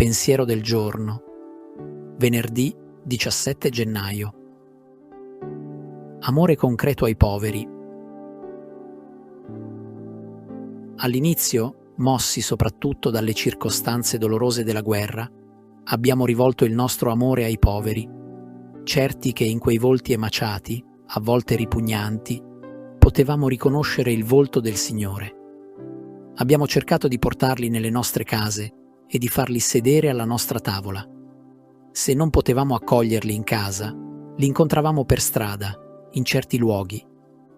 Pensiero del giorno, venerdì 17 gennaio. Amore concreto ai poveri. All'inizio, mossi soprattutto dalle circostanze dolorose della guerra, abbiamo rivolto il nostro amore ai poveri, certi che in quei volti emaciati, a volte ripugnanti, potevamo riconoscere il volto del Signore. Abbiamo cercato di portarli nelle nostre case e di farli sedere alla nostra tavola. Se non potevamo accoglierli in casa, li incontravamo per strada, in certi luoghi,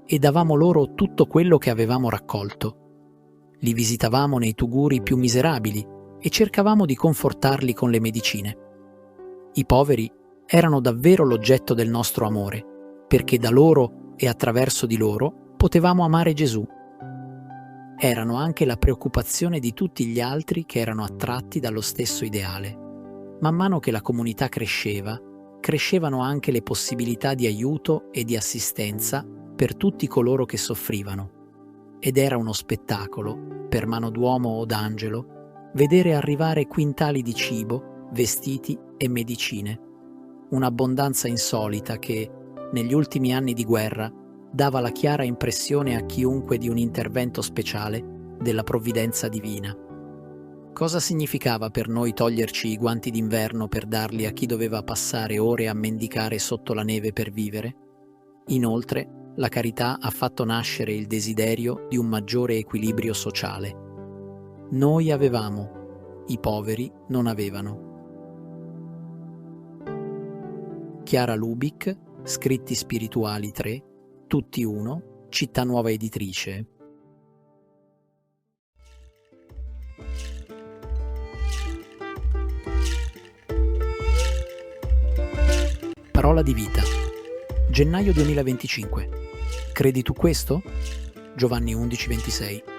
e davamo loro tutto quello che avevamo raccolto. Li visitavamo nei tuguri più miserabili e cercavamo di confortarli con le medicine. I poveri erano davvero l'oggetto del nostro amore, perché da loro e attraverso di loro potevamo amare Gesù. Erano anche la preoccupazione di tutti gli altri che erano attratti dallo stesso ideale. Man mano che la comunità cresceva, crescevano anche le possibilità di aiuto e di assistenza per tutti coloro che soffrivano. Ed era uno spettacolo, per mano d'uomo o d'angelo, vedere arrivare quintali di cibo, vestiti e medicine. Un'abbondanza insolita che, negli ultimi anni di guerra, dava la chiara impressione a chiunque di un intervento speciale della provvidenza divina. Cosa significava per noi toglierci i guanti d'inverno per darli a chi doveva passare ore a mendicare sotto la neve per vivere? Inoltre, la carità ha fatto nascere il desiderio di un maggiore equilibrio sociale. Noi avevamo, i poveri non avevano. Chiara Lubick, Scritti spirituali 3, tutti uno, Città Nuova Editrice. Parola di vita. Gennaio 2025. Credi tu questo? Giovanni 11:26.